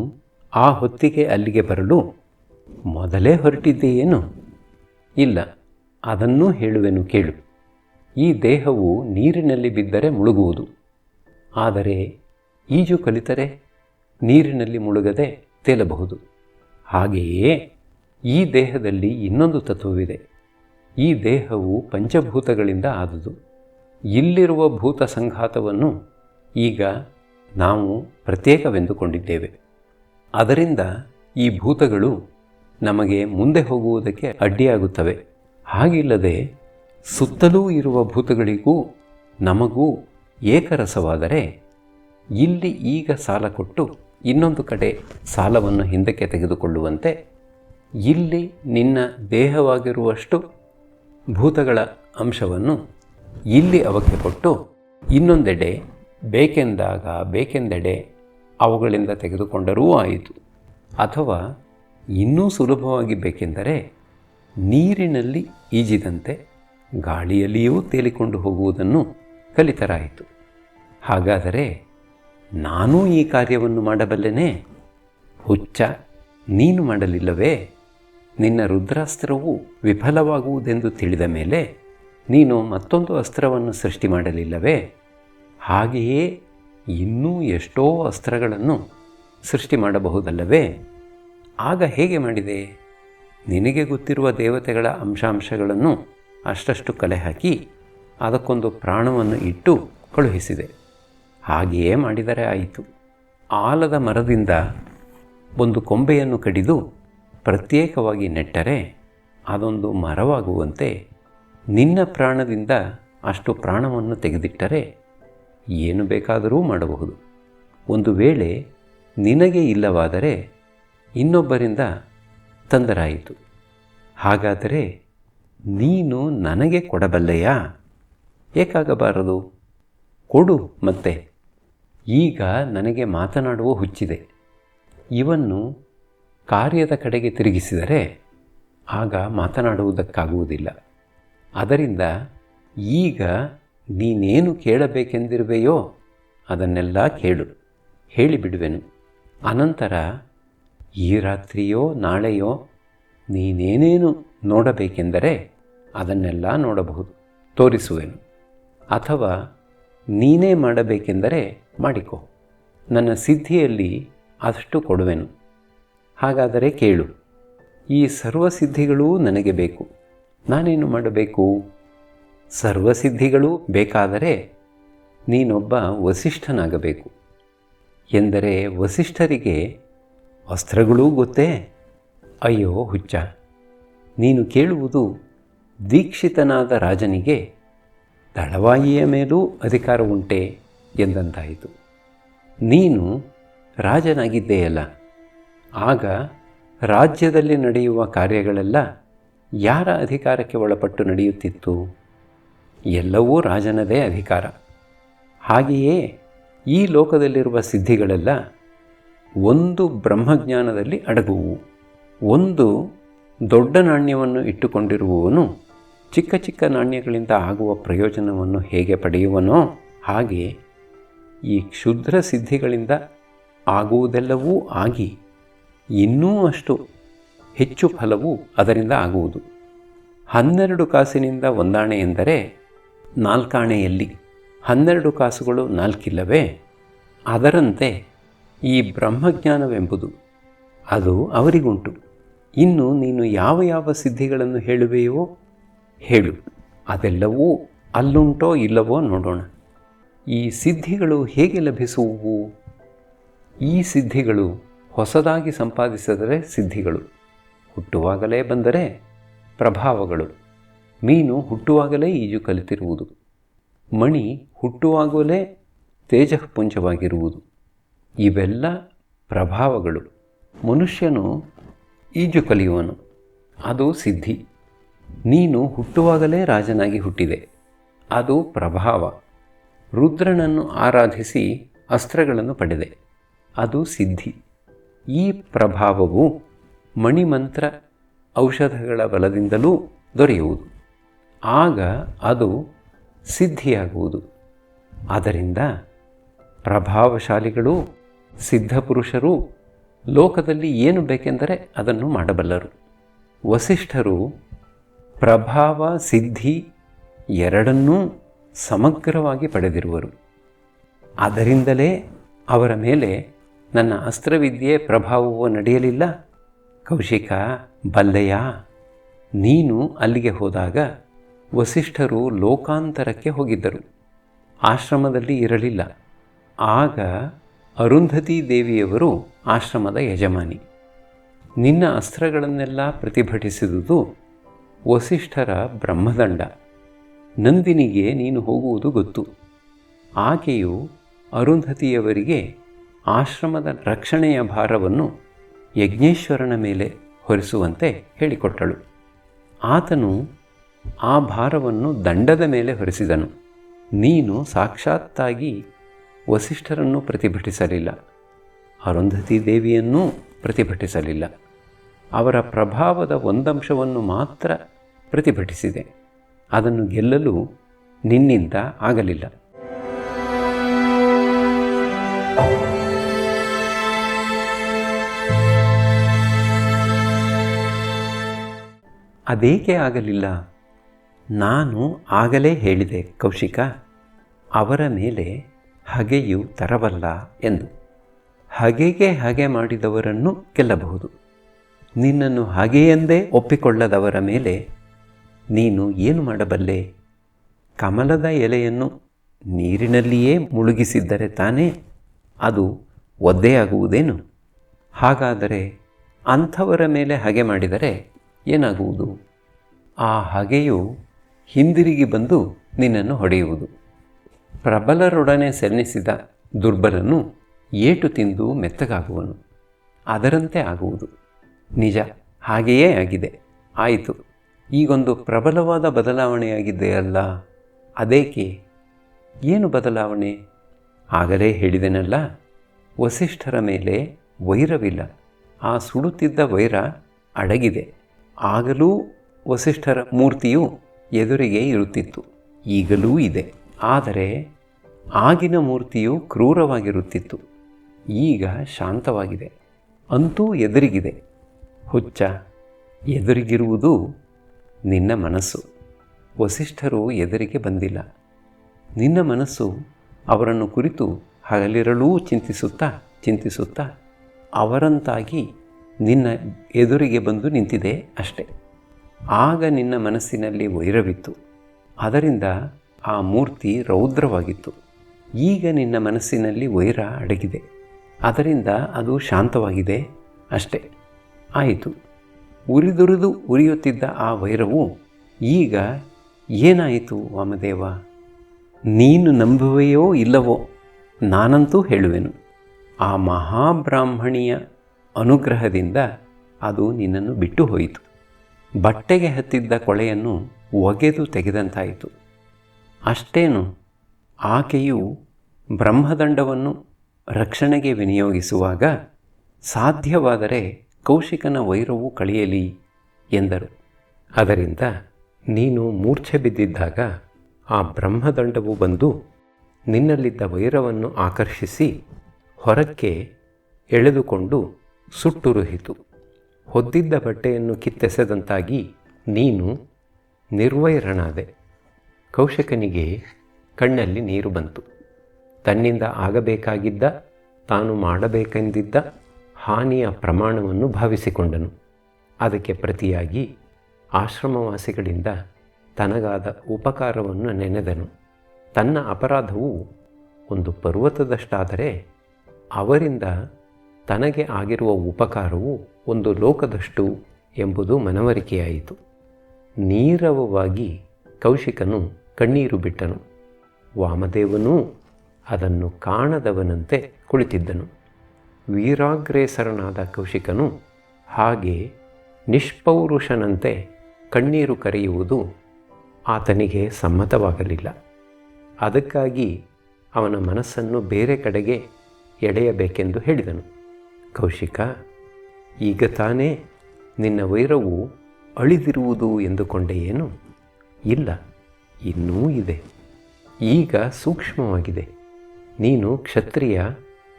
ಆ ಹೊತ್ತಿಗೆ ಅಲ್ಲಿಗೆ ಬರಲು ಮೊದಲೇ ಹೊರಟಿದ್ದೀಯೇನು? ಇಲ್ಲ, ಅದನ್ನೂ ಹೇಳುವೆನು ಕೇಳು. ಈ ದೇಹವು ನೀರಿನಲ್ಲಿ ಬಿದ್ದರೆ ಮುಳುಗುವುದು. ಆದರೆ ಈಜು ಕಲಿತರೆ ನೀರಿನಲ್ಲಿ ಮುಳುಗದೆ ತೇಲಬಹುದು. ಹಾಗೆಯೇ ಈ ದೇಹದಲ್ಲಿ ಇನ್ನೊಂದು ತತ್ವವಿದೆ. ಈ ದೇಹವು ಪಂಚಭೂತಗಳಿಂದ ಆದುದು. ಇಲ್ಲಿರುವ ಭೂತ ಸಂಘಾತವನ್ನು ಈಗ ನಾವು ಪ್ರತ್ಯೇಕವೆಂದುಕೊಂಡಿದ್ದೇವೆ. ಅದರಿಂದ ಈ ಭೂತಗಳು ನಮಗೆ ಮುಂದೆ ಹೋಗುವುದಕ್ಕೆ ಅಡ್ಡಿಯಾಗುತ್ತವೆ. ಹಾಗಿಲ್ಲದೆ ಸುತ್ತಲೂ ಇರುವ ಭೂತಗಳಿಗೂ ನಮಗೂ ಏಕರಸವಾದರೆ ಇಲ್ಲಿ ಈಗ ಸಾಲ ಕೊಟ್ಟು ಇನ್ನೊಂದು ಕಡೆ ಸಾಲವನ್ನು ಹಿಂದಕ್ಕೆ ತೆಗೆದುಕೊಳ್ಳುವಂತೆ ಇಲ್ಲಿ ನಿನ್ನ ದೇಹವಾಗಿರುವಷ್ಟು ಭೂತಗಳ ಅಂಶವನ್ನು ಇಲ್ಲಿ ಅವಕ್ಕೆ ಕೊಟ್ಟು ಇನ್ನೊಂದೆಡೆ ಬೇಕೆಂದೆಡೆ ಅವುಗಳಿಂದ ತೆಗೆದುಕೊಂಡರೂ ಆಯಿತು. ಅಥವಾ ಇನ್ನೂ ಸುಲಭವಾಗಿ ಬೇಕೆಂದರೆ ನೀರಿನಲ್ಲಿ ಈಜಿದಂತೆ ಗಾಳಿಯಲ್ಲಿಯೂ ತೇಲಿಕೊಂಡು ಹೋಗುವುದನ್ನು ಕಲಿತರಾಯಿತು. ಹಾಗಾದರೆ ನಾನೂ ಈ ಕಾರ್ಯವನ್ನು ಮಾಡಬಲ್ಲೆನೇ? ಹುಚ್ಚ, ನೀನು ಮಾಡಲಿಲ್ಲವೇ? ನಿನ್ನ ರುದ್ರಾಸ್ತ್ರವು ವಿಫಲವಾಗುವುದೆಂದು ತಿಳಿದ ಮೇಲೆ ನೀನು ಮತ್ತೊಂದು ಅಸ್ತ್ರವನ್ನು ಸೃಷ್ಟಿ ಮಾಡಲಿಲ್ಲವೇ? ಹಾಗೆಯೇ ಇನ್ನೂ ಎಷ್ಟೋ ಅಸ್ತ್ರಗಳನ್ನು ಸೃಷ್ಟಿ ಮಾಡಬಹುದಲ್ಲವೇ? ಆಗ ಹೇಗೆ ಮಾಡಿದೆ? ನಿನಗೆ ಗೊತ್ತಿರುವ ದೇವತೆಗಳ ಅಂಶಾಂಶಗಳನ್ನು ಅಷ್ಟಷ್ಟು ಕಲೆ ಹಾಕಿ ಅದಕ್ಕೊಂದು ಪ್ರಾಣವನ್ನು ಇಟ್ಟು ಕಳುಹಿಸಿದೆ. ಹಾಗೆಯೇ ಮಾಡಿದರೆ ಆಯಿತು. ಆಲದ ಮರದಿಂದ ಒಂದು ಕೊಂಬೆಯನ್ನು ಕಡಿದು ಪ್ರತ್ಯೇಕವಾಗಿ ನೆಟ್ಟರೆ ಅದೊಂದು ಮರವಾಗುವಂತೆ ನಿನ್ನ ಪ್ರಾಣದಿಂದ ಅಷ್ಟು ಪ್ರಾಣವನ್ನು ತೆಗೆದಿಟ್ಟರೆ ಏನು ಬೇಕಾದರೂ ಮಾಡಬಹುದು. ಒಂದು ವೇಳೆ ನಿನಗೆ ಇಲ್ಲವಾದರೆ ಇನ್ನೊಬ್ಬರಿಂದ ತಂದರಾಯಿತು. ಹಾಗಾದರೆ ನೀನು ನನಗೆ ಕೊಡಬಲ್ಲೆಯಾ? ಏಕಾಗಬಾರದು? ಕೊಡು. ಮತ್ತೆ ಈಗ ನನಗೆ ಮಾತನಾಡುವ ಹುಚ್ಚಿದೆ. ಇವನ್ನು ಕಾರ್ಯದ ಕಡೆಗೆ ತಿರುಗಿಸಿದರೆ ಆಗ ಮಾತನಾಡುವುದಕ್ಕಾಗುವುದಿಲ್ಲ. ಅದರಿಂದ ಈಗ ನೀನೇನು ಕೇಳಬೇಕೆಂದಿರುವೆಯೋ ಅದನ್ನೆಲ್ಲ ಕೇಳು, ಹೇಳಿಬಿಡುವೆನು. ಅನಂತರ ಈ ರಾತ್ರಿಯೋ ನಾಳೆಯೋ ನೀನೇನೇನು ನೋಡಬೇಕೆಂದರೆ ಅದನ್ನೆಲ್ಲ ನೋಡಬಹುದು, ತೋರಿಸುವೆನು. ಅಥವಾ ನೀನೇ ಮಾಡಬೇಕೆಂದರೆ ಮಾಡಿಕೊ, ನನ್ನ ಸಿದ್ಧಿಯಲ್ಲಿ ಅಷ್ಟು ಕೊಡುವೆನು. ಹಾಗಾದರೆ ಕೇಳು. ಈ ಸರ್ವಸಿದ್ಧಿಗಳೂ ನನಗೆ ಬೇಕು. ನಾನೇನು ಮಾಡಬೇಕು? ಸರ್ವಸಿದ್ಧಿಗಳೂ ಬೇಕಾದರೆ ನೀನೊಬ್ಬ ವಸಿಷ್ಠನಾಗಬೇಕು. ಎಂದರೆ ವಸಿಷ್ಠರಿಗೆ ಅಸ್ತ್ರಗಳೂ ಗೊತ್ತೇ? ಅಯ್ಯೋ ಹುಚ್ಚ, ನೀನು ಕೇಳುವುದು ದೀಕ್ಷಿತನಾದ ರಾಜನಿಗೆ ದಳವಾಯಿಯ ಮೇಲೂ ಅಧಿಕಾರ ಉಂಟೆ ಎಂದಂತಾಯಿತು. ನೀನು ರಾಜನಾಗಿದ್ದೆಯಲ್ಲ, ಆಗ ರಾಜ್ಯದಲ್ಲಿ ನಡೆಯುವ ಕಾರ್ಯಗಳೆಲ್ಲ ಯಾರ ಅಧಿಕಾರಕ್ಕೆ ಒಳಪಟ್ಟು ನಡೆಯುತ್ತಿತ್ತು? ಎಲ್ಲವೂ ರಾಜನದೇ ಅಧಿಕಾರ. ಹಾಗೆಯೇ ಈ ಲೋಕದಲ್ಲಿರುವ ಸಿದ್ಧಿಗಳೆಲ್ಲ ಒಂದು ಬ್ರಹ್ಮಜ್ಞಾನದಲ್ಲಿ ಅಡಗುವು. ಒಂದು ದೊಡ್ಡ ನಾಣ್ಯವನ್ನು ಇಟ್ಟುಕೊಂಡಿರುವವನು ಚಿಕ್ಕ ಚಿಕ್ಕ ನಾಣ್ಯಗಳಿಂದ ಆಗುವ ಪ್ರಯೋಜನವನ್ನು ಹೇಗೆ ಪಡೆಯುವನೋ ಹಾಗೆ ಈ ಕ್ಷುದ್ರ ಸಿದ್ಧಿಗಳಿಂದ ಆಗುವುದೆಲ್ಲವೂ ಆಗಿ ಇನ್ನೂ ಅಷ್ಟು ಹೆಚ್ಚು ಫಲವು ಅದರಿಂದ ಆಗುವುದು. 12 ಕಾಸಿನಿಂದ ಒಂದಾಣೆ ಎಂದರೆ 4 ಆಣೆಯಲ್ಲಿ 12 ಕಾಸುಗಳು 4 ಇಲ್ಲವೇ? ಅದರಂತೆ ಈ ಬ್ರಹ್ಮಜ್ಞಾನವೆಂಬುದು ಅದು ಅವರಿಗುಂಟು. ಇನ್ನು ನೀನು ಯಾವ ಯಾವ ಸಿದ್ಧಿಗಳನ್ನು ಹೇಳುವೆಯೋ ಹೇಳು, ಅದೆಲ್ಲವೂ ಅಲ್ಲುಂಟೋ ಇಲ್ಲವೋ ನೋಡೋಣ. ಈ ಸಿದ್ಧಿಗಳು ಹೇಗೆ ಲಭಿಸುವು? ಈ ಸಿದ್ಧಿಗಳು ಹೊಸದಾಗಿ ಸಂಪಾದಿಸಿದರೆ ಸಿದ್ಧಿಗಳು, ಹುಟ್ಟುವಾಗಲೇ ಬಂದರೆ ಪ್ರಭಾವಗಳು. ಮೀನು ಹುಟ್ಟುವಾಗಲೇ ಈಜು ಕಲಿತಿರುವುದು, ಮಣಿ ಹುಟ್ಟುವಾಗಲೇ ತೇಜಃಪುಂಜವಾಗಿರುವುದು. ಇವೆಲ್ಲ ಪ್ರಭಾವಗಳು. ಮನುಷ್ಯನು ಈಜು ಕಲಿಯುವನು, ಅದು ಸಿದ್ಧಿ. ನೀನು ಹುಟ್ಟುವಾಗಲೇ ರಾಜನಾಗಿ ಹುಟ್ಟಿದೆ, ಅದು ಪ್ರಭಾವ. ರುದ್ರನನ್ನು ಆರಾಧಿಸಿ ಅಸ್ತ್ರಗಳನ್ನು ಪಡೆದೆ, ಅದು ಸಿದ್ಧಿ. ಈ ಪ್ರಭಾವವು ಮಣಿಮಂತ್ರ ಔಷಧಗಳ ಬಲದಿಂದಲೂ ದೊರೆಯುವುದು, ಆಗ ಅದು ಸಿದ್ಧಿಯಾಗುವುದು. ಆದ್ದರಿಂದ ಪ್ರಭಾವಶಾಲಿಗಳು, ಸಿದ್ಧಪುರುಷರು ಲೋಕದಲ್ಲಿ ಏನು ಬೇಕೆಂದರೆ ಅದನ್ನು ಮಾಡಬಲ್ಲರು. ವಸಿಷ್ಠರು ಪ್ರಭಾವ ಸಿದ್ಧಿ ಎರಡನ್ನೂ ಸಮಗ್ರವಾಗಿ ಪಡೆದಿರುವರು. ಅದರಿಂದಲೇ ಅವರ ಮೇಲೆ ನನ್ನ ಅಸ್ತ್ರವಿದ್ಯೆ ಪ್ರಭಾವವು ನಡೆಯಲಿಲ್ಲ. ಕೌಶಿಕ, ಬಲ್ಲೆಯ, ನೀನು ಅಲ್ಲಿಗೆ ಹೋದಾಗ ವಸಿಷ್ಠರು ಲೋಕಾಂತರಕ್ಕೆ ಹೋಗಿದ್ದರು, ಆಶ್ರಮದಲ್ಲಿ ಇರಲಿಲ್ಲ. ಆಗ ಅರುಂಧತಿ ದೇವಿಯವರು ಆಶ್ರಮದ ಯಜಮಾನಿ. ನಿನ್ನ ಅಸ್ತ್ರಗಳನ್ನೆಲ್ಲ ಪ್ರತಿಭಟಿಸಿದುದು ವಸಿಷ್ಠರ ಬ್ರಹ್ಮದಂಡ. ನಂದಿನಿಗೆ ನೀನು ಹೋಗುವುದು ಗೊತ್ತು. ಆಕೆಯು ಅರುಂಧತಿಯವರಿಗೆ ಆಶ್ರಮದ ರಕ್ಷಣೆಯ ಭಾರವನ್ನು ಯಜ್ಞೇಶ್ವರನ ಮೇಲೆ ಹೊರಿಸುವಂತೆ ಹೇಳಿಕೊಟ್ಟಳು. ಆತನು ಆ ಭಾರವನ್ನು ದಂಡದ ಮೇಲೆ ಹೊರಿಸಿದನು. ನೀನು ಸಾಕ್ಷಾತ್ತಾಗಿ ವಸಿಷ್ಠರನ್ನು ಪ್ರತಿಭಟಿಸಲಿಲ್ಲ, ಅರುಂಧತಿ ದೇವಿಯನ್ನೂ ಪ್ರತಿಭಟಿಸಲಿಲ್ಲ. ಅವರ ಪ್ರಭಾವದ ಒಂದಂಶವನ್ನು ಮಾತ್ರ ಪ್ರತಿಭಟಿಸಿದೆ. ಅದನ್ನು ಗೆಲ್ಲಲು ನಿನ್ನಿಂದ ಆಗಲಿಲ್ಲ. ಅದೇಕೆ ಆಗಲಿಲ್ಲ? ನಾನು ಆಗಲೇ ಹೇಳಿದೆ ಕೌಶಿಕ, ಅವರ ಮೇಲೆ ಹಗೆಯು ತರವಲ್ಲ ಎಂದು. ಹಗೆಗೆ ಹಗೆ ಮಾಡಿದವರನ್ನು ಗೆಲ್ಲಬಹುದು. ನಿನ್ನನ್ನು ಹಾಗೆಯೆಂದೇ ಒಪ್ಪಿಕೊಳ್ಳದವರ ಮೇಲೆ ನೀನು ಏನು ಮಾಡಬಲ್ಲೆ? ಕಮಲದ ಎಲೆಯನ್ನು ನೀರಿನಲ್ಲಿಯೇ ಮುಳುಗಿಸಿದ್ದರೆ ತಾನೇ ಅದು ಒದ್ದೆಯಾಗುವುದೇನು? ಹಾಗಾದರೆ ಅಂಥವರ ಮೇಲೆ ಹಗೆ ಮಾಡಿದರೆ ಏನಾಗುವುದು? ಆ ಹಗೆಯು ಹಿಂದಿರುಗಿ ಬಂದು ನಿನ್ನನ್ನು ಹೊಡೆಯುವುದು. ಪ್ರಬಲರೊಡನೆ ಸೆಣಸಿದ ದುರ್ಬಲನು ಏಟು ತಿಂದು ಮೆತ್ತಗಾಗುವನು, ಅದರಂತೆ ಆಗುವುದು. ನಿಜ, ಹಾಗೆಯೇ ಆಗಿದೆ. ಆಯಿತು, ಈಗೊಂದು ಪ್ರಬಲವಾದ ಬದಲಾವಣೆಯಾಗಿದೆಯಲ್ಲ, ಅದೇಕೆ? ಏನು ಬದಲಾವಣೆ? ಆಗಲೇ ಹೇಳಿದೆನಲ್ಲ, ವಸಿಷ್ಠರ ಮೇಲೆ ವೈರವಿಲ್ಲ. ಆ ಸುಡುತ್ತಿದ್ದ ವೈರ ಅಡಗಿದೆ. ಆಗಲೂ ವಸಿಷ್ಠರ ಮೂರ್ತಿಯು ಎದುರಿಗೆ ಇರುತ್ತಿತ್ತು, ಈಗಲೂ ಇದೆ. ಆದರೆ ಆಗಿನ ಮೂರ್ತಿಯು ಕ್ರೂರವಾಗಿರುತ್ತಿತ್ತು, ಈಗ ಶಾಂತವಾಗಿದೆ. ಅಂತೂ ಎದುರಿಗಿದೆ. ಹುಚ್ಚ, ಎದುರಿಗಿರುವುದು ನಿನ್ನ ಮನಸ್ಸು. ವಸಿಷ್ಠರು ಎದುರಿಗೆ ಬಂದಿಲ್ಲ. ನಿನ್ನ ಮನಸ್ಸು ಅವರನ್ನು ಕುರಿತು ಹಗಲಿರಳೂ ಚಿಂತಿಸುತ್ತಾ ಅವರಂತಾಗಿ ನಿನ್ನ ಎದುರಿಗೆ ಬಂದು ನಿಂತಿದೆ ಅಷ್ಟೆ. ಆಗ ನಿನ್ನ ಮನಸ್ಸಿನಲ್ಲಿ ವೈರವಿತ್ತು, ಅದರಿಂದ ಆ ಮೂರ್ತಿ ರೌದ್ರವಾಗಿತ್ತು. ಈಗ ನಿನ್ನ ಮನಸ್ಸಿನಲ್ಲಿ ವೈರ ಅಡಗಿದೆ, ಅದರಿಂದ ಅದು ಶಾಂತವಾಗಿದೆ ಅಷ್ಟೆ. ಆಯಿತು, ಉರಿಯುತ್ತಿದ್ದ ಆ ವೈರವು ಈಗ ಏನಾಯಿತು ವಾಮದೇವ? ನೀನು ನಂಬುವೆಯೋ ಇಲ್ಲವೋ, ನಾನಂತೂ ಹೇಳುವೆನು, ಆ ಮಹಾಬ್ರಾಹ್ಮಣಿಯ ಅನುಗ್ರಹದಿಂದ ಅದು ನಿನ್ನನ್ನು ಬಿಟ್ಟು ಹೋಯಿತು. ಬಟ್ಟೆಗೆ ಹತ್ತಿದ್ದ ಕೊಳೆಯನ್ನು ಒಗೆದು ತೆಗೆದಂತಾಯಿತು. ಅಷ್ಟೇನು, ಆಕೆಯು ಬ್ರಹ್ಮದಂಡವನ್ನು ರಕ್ಷಣೆಗೆ ವಿನಿಯೋಗಿಸುವಾಗ ಸಾಧ್ಯವಾದರೆ ಕೌಶಿಕನ ವೈರವು ಕಳೆಯಲಿ ಎಂದರು. ಅದರಿಂದ ನೀನು ಮೂರ್ಛೆ ಬಿದ್ದಿದ್ದಾಗ ಆ ಬ್ರಹ್ಮದಂಡವು ಬಂದು ನಿನ್ನಲ್ಲಿದ್ದ ವೈರವನ್ನು ಆಕರ್ಷಿಸಿ ಹೊರಕ್ಕೆ ಎಳೆದುಕೊಂಡು ಸುಟ್ಟುರುಹಿತು. ಹೊದ್ದಿದ್ದ ಬಟ್ಟೆಯನ್ನು ಕಿತ್ತೆಸೆದಂತಾಗಿ ನೀನು ನಿರ್ವೈರನಾದೆ. ಕೌಶಿಕನಿಗೆ ಕಣ್ಣಲ್ಲಿ ನೀರು ಬಂತು. ತನ್ನಿಂದ ಆಗಬೇಕಾಗಿದ್ದ, ತಾನು ಮಾಡಬೇಕೆಂದಿದ್ದ ಹಾನಿಯ ಪ್ರಮಾಣವನ್ನು ಭಾವಿಸಿಕೊಂಡನು. ಅದಕ್ಕೆ ಪ್ರತಿಯಾಗಿ ಆಶ್ರಮವಾಸಿಗಳಿಂದ ತನಗಾದ ಉಪಕಾರವನ್ನು ನೆನೆದನು. ತನ್ನ ಅಪರಾಧವು ಒಂದು ಪರ್ವತದಷ್ಟಾದರೆ ಅವರಿಂದ ತನಗೆ ಆಗಿರುವ ಉಪಕಾರವು ಒಂದು ಲೋಕದಷ್ಟು ಎಂಬುದು ಮನವರಿಕೆಯಾಯಿತು. ನೀರವವಾಗಿ ಕೌಶಿಕನು ಕಣ್ಣೀರು ಬಿಟ್ಟನು. ವಾಮದೇವನೂ ಅದನ್ನು ಕಾಣದವನಂತೆ ಕುಳಿತಿದ್ದನು. ವೀರಾಗ್ರೇಸರನಾದ ಕೌಶಿಕನು ಹಾಗೆ ನಿಷ್ಪೌರುಷನಂತೆ ಕಣ್ಣೀರು ಕರೆಯುವುದು ಆತನಿಗೆ ಸಮ್ಮತವಾಗಲಿಲ್ಲ. ಅದಕ್ಕಾಗಿ ಅವನ ಮನಸ್ಸನ್ನು ಬೇರೆ ಕಡೆಗೆ ಎಳೆಯಬೇಕೆಂದು ಹೇಳಿದನು. ಕೌಶಿಕ, ಈಗ ತಾನೇ ನಿನ್ನ ವೈರವು ಅಳಿದಿರುವುದು ಎಂದುಕೊಂಡೆಯೇನು? ಇಲ್ಲ, ಇನ್ನೂ ಇದೆ. ಈಗ ಸೂಕ್ಷ್ಮವಾಗಿದೆ. ನೀನು ಕ್ಷತ್ರಿಯ,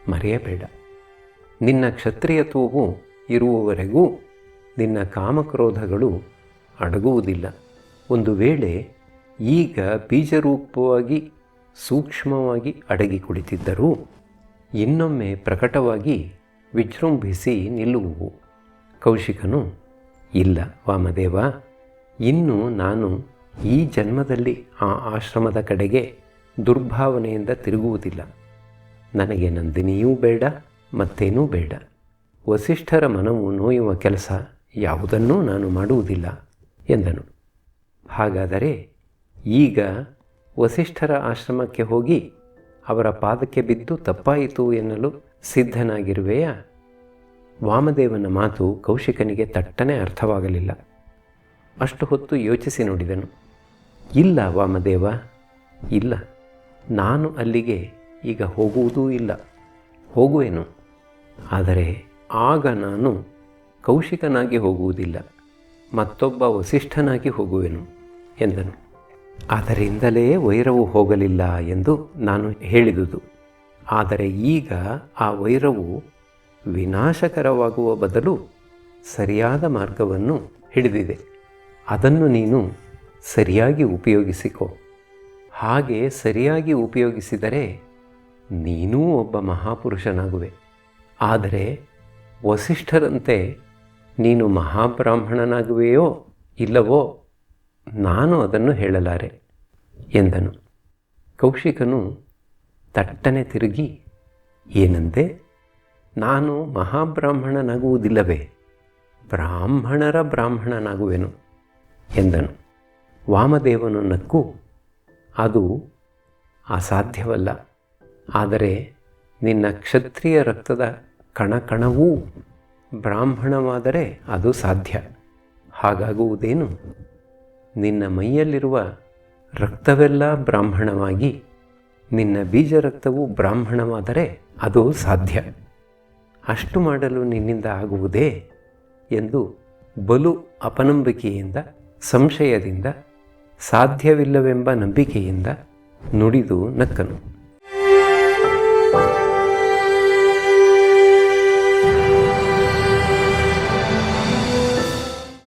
ಮರೆಯಬೇಡ. ನಿನ್ನ ಕ್ಷತ್ರಿಯತ್ವವು ಇರುವವರೆಗೂ ನಿನ್ನ ಕಾಮಕ್ರೋಧಗಳು ಅಡಗುವುದಿಲ್ಲ. ಒಂದು ವೇಳೆ ಈಗ ಬೀಜರೂಪವಾಗಿ ಸೂಕ್ಷ್ಮವಾಗಿ ಅಡಗಿ ಕುಳಿತಿದ್ದರೂ ಇನ್ನೊಮ್ಮೆ ಪ್ರಕಟವಾಗಿ ವಿಜೃಂಭಿಸಿ ನಿಲ್ಲುವುವು. ಕೌಶಿಕನು, ಇಲ್ಲ ವಾಮದೇವ, ಇನ್ನು ನಾನು ಈ ಜನ್ಮದಲ್ಲಿ ಆ ಆಶ್ರಮದ ಕಡೆಗೆ ದುರ್ಭಾವನೆಯಿಂದ ತಿರುಗುವುದಿಲ್ಲ. ನನಗೆ ನಂದಿನಿಯೂ ಬೇಡ, ಮತ್ತೇನೂ ಬೇಡ. ವಸಿಷ್ಠರ ಮನವು ನೋಯುವ ಕೆಲಸ ಯಾವುದನ್ನೂ ನಾನು ಮಾಡುವುದಿಲ್ಲ ಎಂದನು. ಹಾಗಾದರೆ ಈಗ ವಸಿಷ್ಠರ ಆಶ್ರಮಕ್ಕೆ ಹೋಗಿ ಅವರ ಪಾದಕ್ಕೆ ಬಿದ್ದು ತಪ್ಪಾಯಿತು ಎನ್ನಲು ಸಿದ್ಧನಾಗಿರುವೆಯಾ? ವಾಮದೇವನ ಮಾತು ಕೌಶಿಕನಿಗೆ ತಟ್ಟನೆ ಅರ್ಥವಾಗಲಿಲ್ಲ. ಅಷ್ಟು ಹೊತ್ತು ಯೋಚಿಸಿ ನೋಡಿದನು. ಇಲ್ಲ ವಾಮದೇವ, ಇಲ್ಲ, ನಾನು ಅಲ್ಲಿಗೆ ಈಗ ಹೋಗುವುದೂ ಇಲ್ಲ. ಹೋಗುವೆನು, ಆದರೆ ಆಗ ನಾನು ಕೌಶಿಕನಾಗಿ ಹೋಗುವುದಿಲ್ಲ, ಮತ್ತೊಬ್ಬ ವಸಿಷ್ಠನಾಗಿ ಹೋಗುವೆನು ಎಂದನು. ಅದರಿಂದಲೇ ವೈರವು ಹೋಗಲಿಲ್ಲ ಎಂದು ನಾನು ಹೇಳಿದುದು. ಆದರೆ ಈಗ ಆ ವೈರವು ವಿನಾಶಕರವಾಗುವ ಬದಲು ಸರಿಯಾದ ಮಾರ್ಗವನ್ನು ಹಿಡಿದಿದೆ. ಅದನ್ನು ನೀನು ಸರಿಯಾಗಿ ಉಪಯೋಗಿಸಿಕೊ. ಹಾಗೆ ಸರಿಯಾಗಿ ಉಪಯೋಗಿಸಿದರೆ ನೀನೂ ಒಬ್ಬ ಮಹಾಪುರುಷನಾಗುವೆ. ಆದರೆ ವಸಿಷ್ಠರಂತೆ ನೀನು ಮಹಾಬ್ರಾಹ್ಮಣನಾಗುವೆಯೋ ಇಲ್ಲವೋ ನಾನು ಅದನ್ನು ಹೇಳಲಾರೆ ಎಂದನು. ಕೌಶಿಕನು ತಟ್ಟನೆ ತಿರುಗಿ, ಏನಂತೆ? ನಾನು ಮಹಾಬ್ರಾಹ್ಮಣನಾಗುವುದಿಲ್ಲವೇ? ಬ್ರಾಹ್ಮಣರ ಬ್ರಾಹ್ಮಣನಾಗುವೆನು ಎಂದನು. ವಾಮದೇವನು ನಕ್ಕು, ಅದು ಅಸಾಧ್ಯವಲ್ಲ. ಆದರೆ ನಿನ್ನ ಕ್ಷತ್ರಿಯ ರಕ್ತದ ಕಣಕಣವೂ ಬ್ರಾಹ್ಮಣವಾದರೆ ಅದು ಸಾಧ್ಯ. ಹಾಗಾಗುವುದೇನು? ನಿನ್ನ ಮೈಯಲ್ಲಿರುವ ರಕ್ತವೆಲ್ಲ ಬ್ರಾಹ್ಮಣವಾಗಿ ನಿನ್ನ ಬೀಜ ರಕ್ತವು ಬ್ರಾಹ್ಮಣವಾದರೆ ಅದು ಸಾಧ್ಯ. ಅಷ್ಟು ಮಾಡಲು ನಿನ್ನಿಂದ ಆಗುವುದೇ ಎಂದು ಬಲು ಅಪನಂಬಿಕೆಯಿಂದ, ಸಂಶಯದಿಂದ, ಸಾಧ್ಯವಿಲ್ಲವೆಂಬ ನಂಬಿಕೆಯಿಂದ ನುಡಿದು ನಕ್ಕನು.